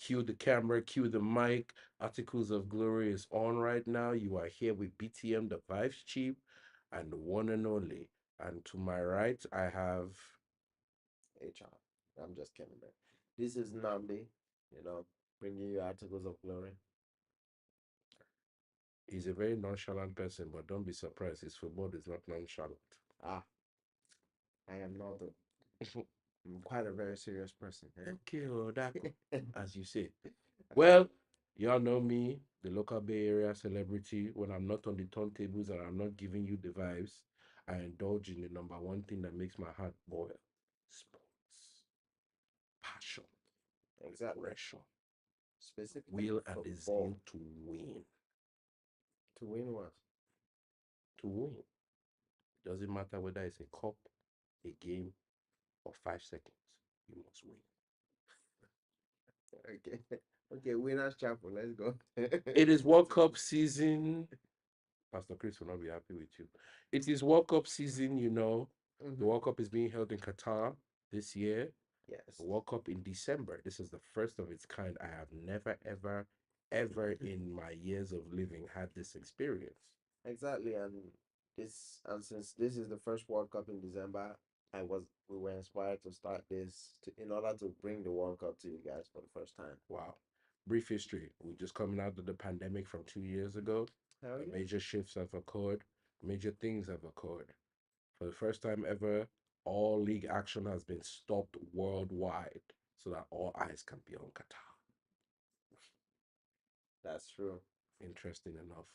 Cue the camera, cue the mic. Articles of Glory is on right now. You are here with BTM, the Vibes Chief, and the one and only. And to my right, I have. HR. I'm just kidding, man. This is Namdi, you know, bringing you articles of glory. He's a very nonchalant person, but don't be surprised. His football is not nonchalant. Ah, I am not. I'm quite a very serious person. Okay, Odako, Eh? as you say. Well, y'all know me, the local Bay Area celebrity. When I'm not on the turntables and I'm not giving you the vibes, I indulge in the number one thing that makes my heart boil: sports, passion, Exactly. pressure, Specifically will, and the football. zeal to win. To win what? To win. It doesn't matter whether it's a cup, a game, or 5 seconds. You must win. Okay. Okay, winners chapel. Let's go. It is World Cup season. Pastor Chris will not be happy with you. It is World Cup season, you know. The Mhm. World Cup is being held in Qatar this year. The Yes. World Cup in December. This is the first of its kind. I have never, ever, ever in my years of living had this experience. Exactly. And since this is the first World Cup in December, we were inspired to start this in order to bring the World Cup to you guys for the first time. Wow. Brief history. We're just coming out of the pandemic from 2 years ago. Hell yeah. Major shifts have occurred, major things have occurred. For the first time ever, all league action has been stopped worldwide so that all eyes can be on Qatar. That's true. Interesting enough.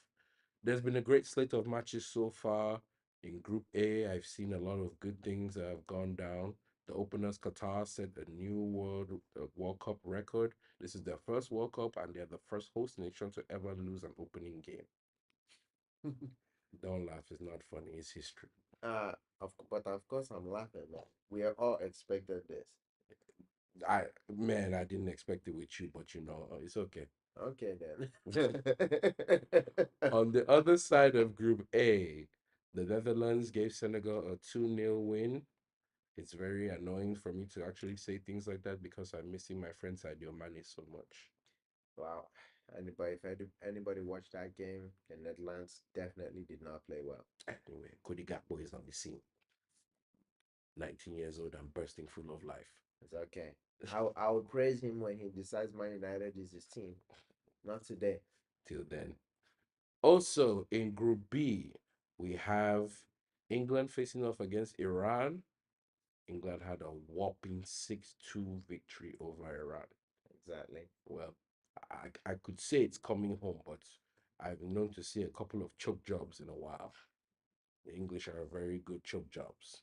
There's been a great slate of matches so far. In Group A, I've seen a lot of good things that have gone down. The openers, Qatar, set a new World Cup record. This is their first World Cup, and they're the first host nation to ever lose an opening game. Don't laugh; it's not funny. It's history. uh, but of course I'm laughing, man. We are all expected this. I didn't expect it with you, but it's okay. Okay then. On the other side of Group A, the Netherlands gave Senegal a 2-0 win. It's very annoying for me to actually say things like that because I'm missing my friend Sadio Mane so much. Wow. Anybody watched that game, the Netherlands definitely did not play well. Anyway, Cody Gakpo is on the scene, 19 years old and bursting full of life. It's okay. I will praise him when he decides Man United is his team. Not today. Till then. Also, in Group B, we have England facing off against Iran. England had a whopping 6-2 victory over Iran. Exactly. Well, I could say it's coming home, but I've been known to see a couple of choke jobs in a while. The English are very good choke jobs.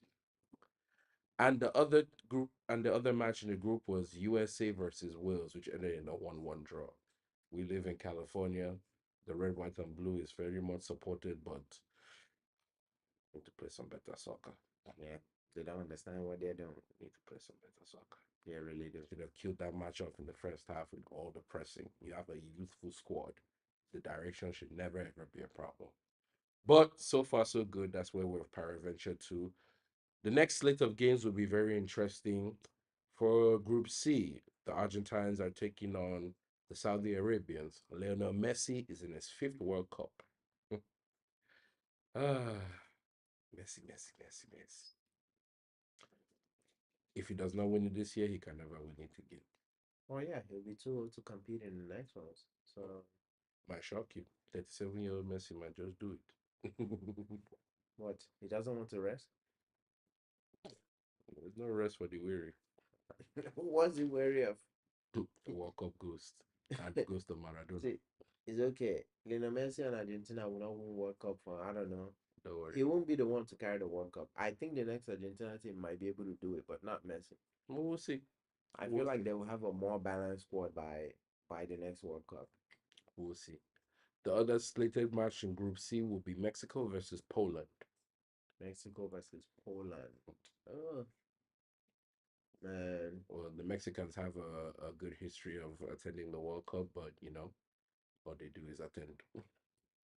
And the other match in the group was USA versus Wales, which ended in a 1-1 draw. We live in California. The red, white, and blue is very much supported, but need to play some better soccer. Yeah. They don't understand what they're doing. Need to play some better soccer. They really do. Should have killed that match off in the first half with all the pressing. You have a youthful squad. The direction should never ever be a problem. But so far so good. That's where we're paraventure to. The next slate of games will be very interesting. For Group C, the Argentines are taking on the Saudi Arabians. Lionel Messi is in his fifth World Cup. ah, Messi, Messi, Messi, Messi. If he does not win it this year, he can never win it again. Oh yeah, he'll be too old to compete in the next ones. So Might shock you. 37-year-old Messi might just do it. what? He doesn't want to rest? There's no rest for the weary. What's he wary of? The World Cup ghost and the ghost of Maradona. See, it's okay. Lionel Messi and Argentina will not win World Cup for I don't know. Don't worry. He won't be the one to carry the World Cup. I think the next Argentina team might be able to do it, but not Messi. We'll see. I feel We'll like see. they will have a more balanced squad by the next World Cup. We'll see. The other slated match in Group C will be Mexico versus Poland. Mexico versus Poland. Oh man. Well, the Mexicans have a good history of attending the World Cup, but all they do is attend.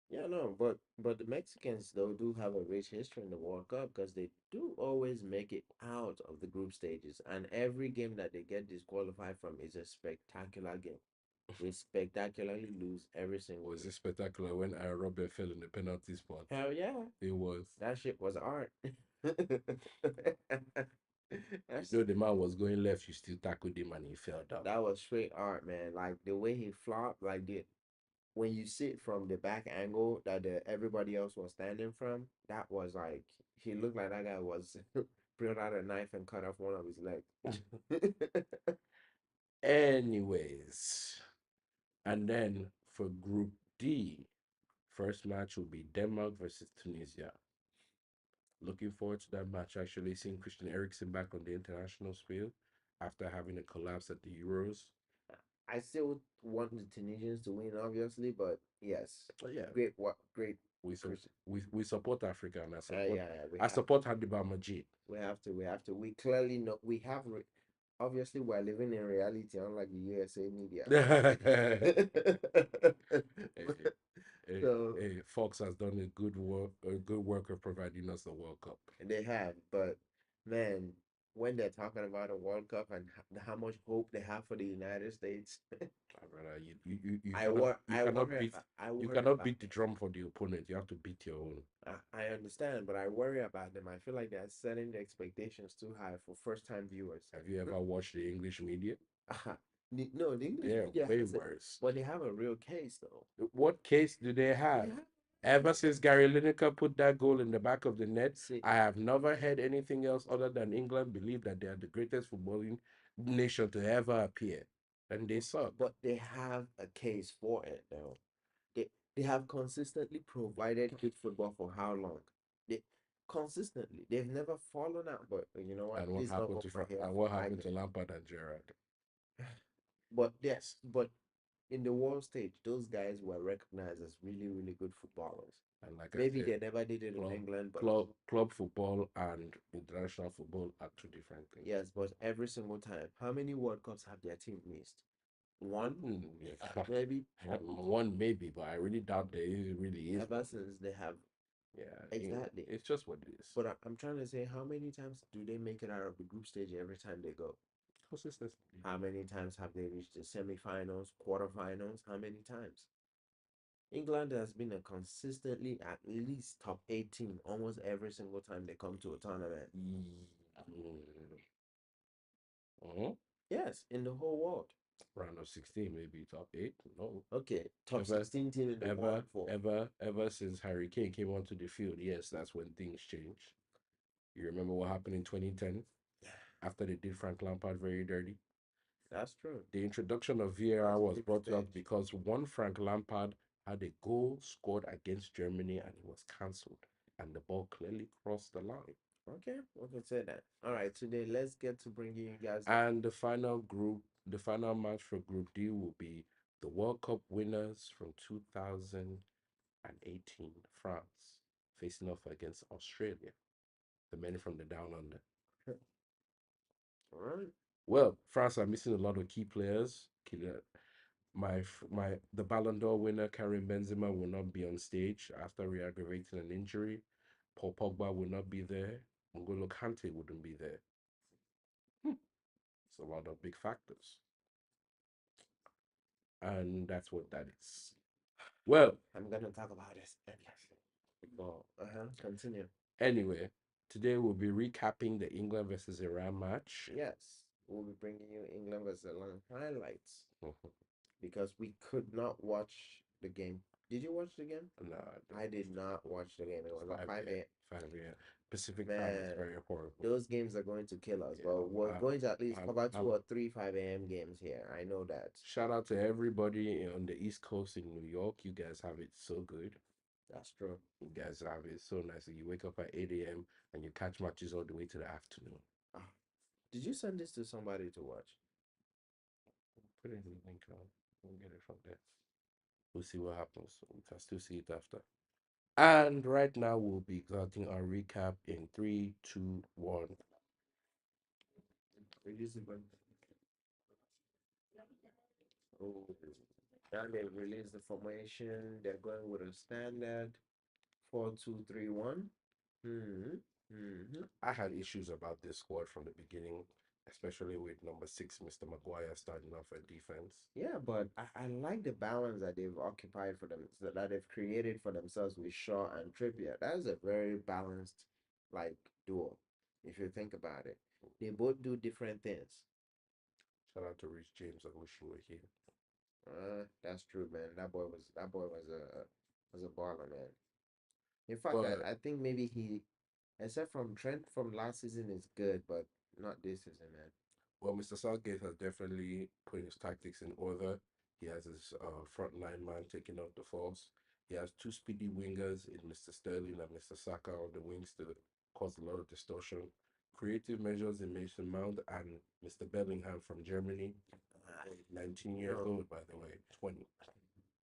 Yeah, no, but the Mexicans though do have a rich history in the World Cup because they do always make it out of the group stages, and every game that they get disqualified from is a spectacular game. They spectacularly lose every single Was game. it spectacular when Aaron Robert fell in the penalty spot? Hell yeah, It was. that shit was art. You That's know the man was going left, you still tackled him and he fell down. that was straight art, man. Like the way he flopped, like the when you sit from the back angle that everybody else was standing from, that was like he looked like that guy was brought out a knife and cut off one of his legs. Anyways, and then for Group D, first match will be Denmark versus Tunisia. Looking forward to that match. Actually, seeing Christian Eriksen back on the international field after having a collapse at the Euros. I still want the Tunisians to win, obviously, but yes, But yeah, great what great we so Christian. we support Africa and Yeah, yeah, I support Hadiba Majid. we have to. We clearly know we have. Obviously, we're living in reality, unlike the USA media. hey, hey, So hey, Fox has done a good work of providing us the World Cup. they have, but man, when they're talking about a World Cup and how much hope they have for the United States, My brother, you cannot beat I you worry cannot about beat the drum for the opponent. You have to beat your own. I understand, but I worry about them. I feel like they're setting the expectations too high for first time viewers. Have you ever watched the English media? No, the English They're media way has it, worse. but they have a real case though. What case do they They have? have Ever since Gary Lineker put that goal in the back of the net, see, I have never heard anything else other than England believe that they are the greatest footballing nation to ever appear. And they suck. but they have a case for it though. They they have consistently provided good football for how long? They consistently they've never fallen out. But you know what? And what Please don't happened go to my head and for what happened to argument. Lampard and Gerrard? But yes, but in the world stage, those guys were recognized as really, really good footballers. And like I Maybe said, they never did it in club England, but club football and international football are two different things. yes, but every single time. How many World Cups have their team missed? One, Yeah. maybe. One maybe, but I really doubt there really is Ever one. since they have Yeah, exactly. it's just what it is. But I'm trying to say, how many times do they make it out of the group stage every time they go? Consistency. How many times have they reached the semifinals, quarterfinals? How many times? England has been a consistently at least top 18 almost every single time they come to a tournament. Mhm. Yes, in the whole world. Round of 16, maybe top eight. No. Okay, top Ever, 16 team in the world for ever since Harry Kane came onto the field, yes, that's when things changed. You remember what happened in 2010 after they did Frank Lampard very dirty? that's true. The introduction of VAR That's a was big brought up stage. because one Frank Lampard had a goal scored against Germany and it was cancelled, and the ball clearly crossed the line. Okay, we can say that. All right, today let's get to bringing you guys the And the final match for Group D will be the World Cup winners from 2018, France, facing off against Australia, the men from the down under. all right. Well, France are missing a lot of key players. The Ballon d'Or winner Karim Benzema will not be on stage after re-aggravating an injury. Paul Pogba will not be there. N'Golo Kante wouldn't be there. It's a lot of big factors, and that's what that is. Well, I'm gonna talk about this. Football. Continue. anyway, today we'll be recapping the England versus Iran match. Yes, we'll be bringing you England versus Ireland highlights Mhm. because we could not watch the game. Did you watch the game? No, I did not watch the game. It was at 5 5 a.m. a.m. 5 a.m. Pacific time is Man, very horrible. those games are going to kill us, Yeah, but we're going to at least cover two I'm or three 5 a.m. games here. I know that. shout out to everybody on the East Coast in New York. You guys have it so good. That's true. You guys have it so nice. You wake up at 8 a.m. and you catch matches all the way to the afternoon. Ah, did you send this to somebody to watch? Put it in the link on. We'll get it from there. We'll see what happens. We can still see it after. And right now we'll be starting our recap in three, two, one. Reduce it by- Oh, Now they've released the formation. They're going with a standard 4-2-3-1. Mm-hmm. Mm-hmm. I had issues about this squad from the beginning, especially with number six, Mr. Maguire, starting off at defense. Yeah, but I like the balance that they've occupied for them, that they've created for themselves with Shaw and Trippier. That is a very balanced, like, duo, if you think about it. They both do different things. Shout out to Rich James. I wish you were here. That's true, man. That boy was a baller, man. In fact, But I think maybe he, except from Trent from last season, is good, but not this season, man. well, Mr. Southgate has definitely put his tactics in order. He has his front line man taking out the force. He has two speedy wingers in Mr. Sterling and Mr. Saka on the wings to cause a lot of distortion. Creative measures in Mason Mount and Mr. Bellingham from Germany, Uh, 19 you years know, old, by the way, 20,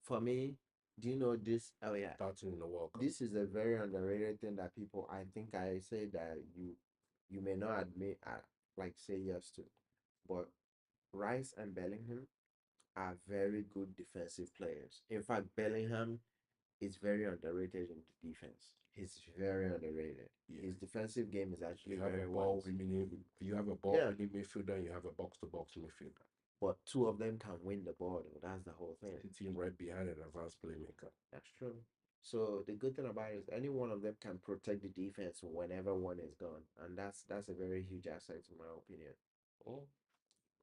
for me, do you know this? Oh yeah, starting in the World Cup. this is a very underrated thing that people. I think I say that you may not admit, like say yes to, but Rice and Bellingham are very good defensive players. In fact, Bellingham is very underrated in the defense. He's very underrated. Yeah. His defensive game is actually You have a very ball wise. winning, you have a ball Yeah, winning midfielder, and you have a box to box midfielder. but two of them can win the ball, though. That's the whole thing. Sitting right behind an advanced playmaker. That's true. So the good thing about it is any one of them can protect the defense whenever one is gone, and that's a very huge asset in my opinion. Oh,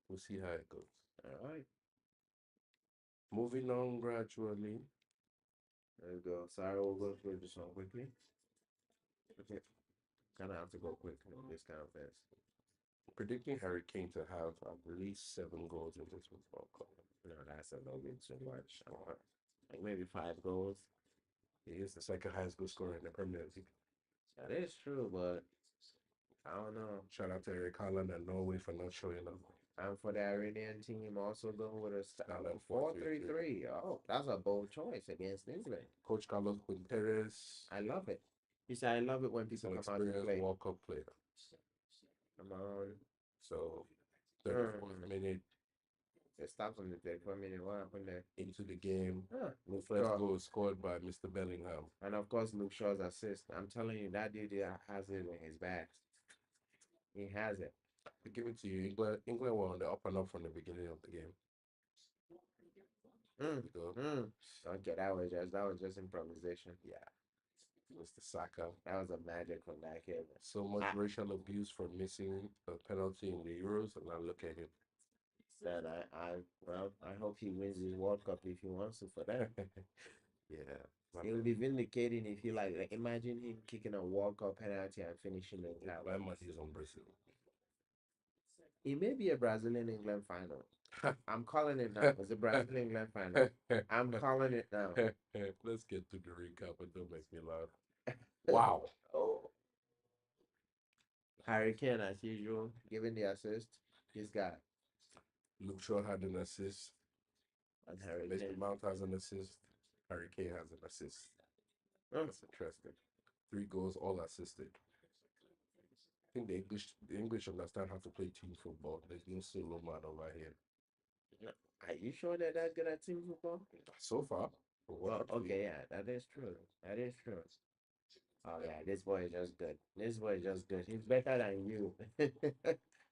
we'll see how it goes. All right, Moving on gradually. there we go. Sorry, we'll go through this one quickly. Okay, kind of have to go quick with this kind of fast. Predicting Harry Kane to have at least 7 goals in this Football Cup. No, that's a little bit too much. Like maybe 5 goals. He is the second highest goal scorer in the Premier League. That is true, but I don't know. Shout out to Eric Haaland and Norway for not showing up. And for the Iranian team, also going with a Scotland 4-3-3. Oh, that's a bold choice against England. Coach Carlos Quinteres I love it. You say I love it when is people an come out to experienced play. World Cup player. Come on. So, 34th Mm. minute It stops on the 34 minute. What happened there? into the game, Huh. the Luke first Shaw. goal scored by Mr. Bellingham. And of course, Luke Shaw's assist. I'm telling you, that dude there has it in his bag. He has it. I give it to you. England were on the up and up from the beginning of the game. There Mm. we go. Okay, that was just improvisation. Yeah, Mr. Saka. That was a magic from that kid. So much Ah, racial abuse for missing a penalty in the Euros, and now look at him. then I hope he wins his World Cup if he wants to for that. Yeah, It will be vindicating if you like imagine him kicking a World Cup penalty and finishing it out. my money is on Brazil. It may be a Brazilian England final. I'm calling it now. It's a Brazilian England final. I'm calling it now. Let's get to the recap, but don't make me laugh. Wow. Oh, Harry Kane as usual, giving the assist. This guy Luke Shaw had an assist. and Harry Mason Kane. Mount has an assist. Harry Kane has an assist. Oh, That's interesting. 3 goals, all assisted. I think the English understand how to play team football. There's no solo man over here. are you sure that that's good at team football? So far, for what Well, I've seen. okay, yeah, that is true. That is true. Oh yeah, this boy is just good. This boy is just good. He's better than you.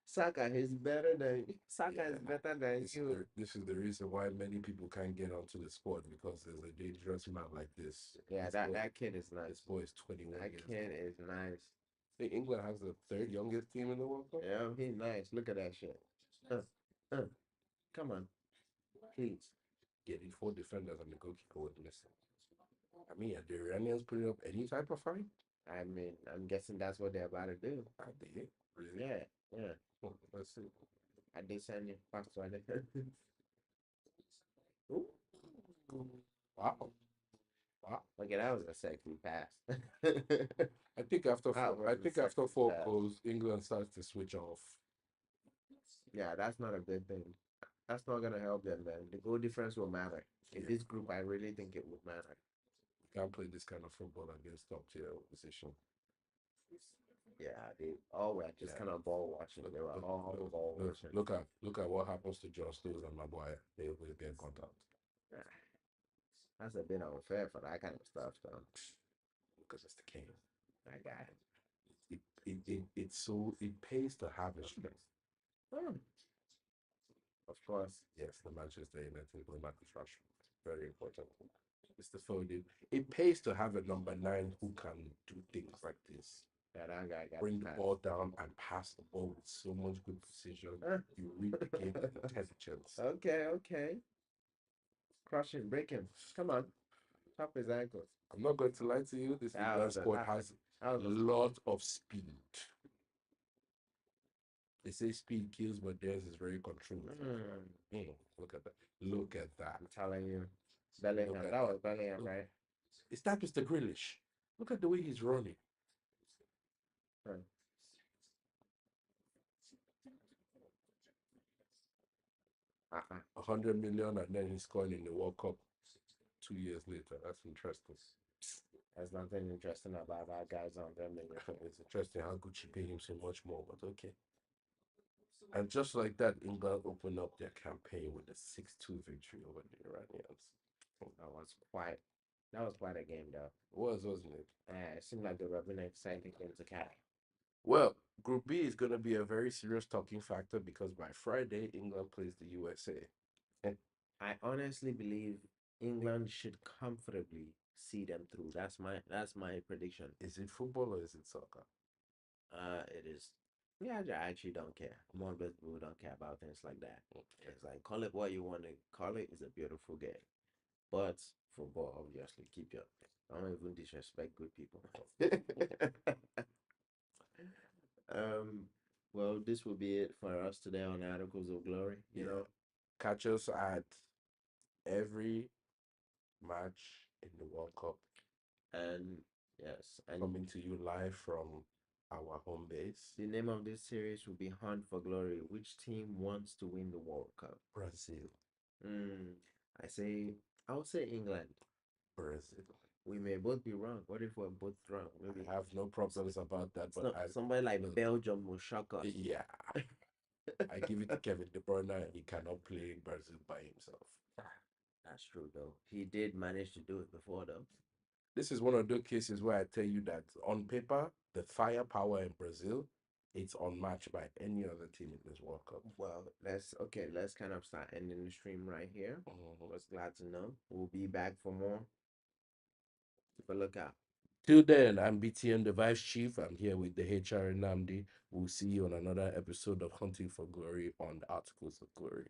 Saka, he's better than Saka is Yeah. better than you. This is the reason why many people can't get onto the squad because there's a dangerous man like this. Yeah, This that boy, that kid is this nice. boy is 21 That years kid old. is nice. I think England has the third youngest team in the World Cup. Yeah, he's nice. Look at that shit. Uh, uh, come on, please. Getting 4 defenders and the goalkeeper was missing. I mean, are the Iranians putting up any type of fight? I mean, I'm guessing that's what they're about to do. Are they? Really? Yeah, yeah. Oh, let's see. I did send you past one. Ooh. Wow. Wow. Okay, that was a sexy pass. I think after That four, I was a think after sexy 4 pass. goals, England starts to switch off. Yeah, that's not a good thing. That's not gonna help them, man. The goal difference will matter. In Yeah. this group, I really think it would matter. Can't play this kind of football against top tier opposition. Yeah, they all were just Yeah. kind of ball watching. They were all ball watching. Look at what happens to John Stones and Maguire. They will get caught out. Ah, that's a bit unfair for that kind of stuff, though. because it's the king. I got it. It pays to have a strength. Hmm, of course. Yes, the Manchester United will not trash. Very important. Mr. Foden. It pays to have a number nine who can do things like this. Yeah, that guy got Bring the pass. ball down and pass the ball with so much good precision. Huh. You read the game with intelligence. Okay, okay. Crush him, break him. Come on. Chop his ankles. I'm not going to lie to you. This That England was a squad has that a was lot of speed. They say speed kills, but theirs is very controlled. Look at that. Look at that. I'm telling you. Look Bellingham. at That that. was Bellingham, Look. right? Is that Mr. Grealish? Look at the way he's running. Huh. Uh-uh. 100 million and then he's scoring in the World Cup 2 years later. That's interesting. There's nothing interesting about that guy's on them. It's interesting how Gucci pay him so much more, but okay. And just like that, England opened up their campaign with a 6-2 victory over the Iranians. That was quite a game, though. It was, wasn't it? It seemed like they were having an exciting game to catch. Well, Group B is going to be a very serious talking factor because by Friday, England plays the USA. I honestly believe England should comfortably see them through. That's my prediction. Is it football or is it soccer? It is. Yeah, I actually don't care. I'm one of those people who don't care about things like that. It's like call it what you want to call it. It's a beautiful game, but football, obviously, keep your. Don't even disrespect good people. um. Well, this will be it for us today on Articles of Glory. You Yeah. know, Catch us at every match in the World Cup, and yes, and coming to you live from our home base, the name of this series will be Hunt for Glory. Which team wants to win the World Cup? Brazil. Mm, I say, I would say England. Brazil. We may both be wrong. What if we're both wrong? Maybe I have no problems about that, but somebody like look, Belgium will shock us. yeah, I give it to Kevin De Bruyne. He cannot play Brazil by himself. That's true, though. He did manage to do it before, though. This is one of those cases where I tell you that on paper, the firepower in Brazil, it's unmatched by any other team in this World Cup. Well, let's kind of start ending the stream right here. Mhm. Was glad to know. We'll be back for more. Keep a lookout. Till then, I'm BTM, the Vice Chief. I'm here with the HR Namdi. We'll see you on another episode of Hunting for Glory on the Articles of Glory.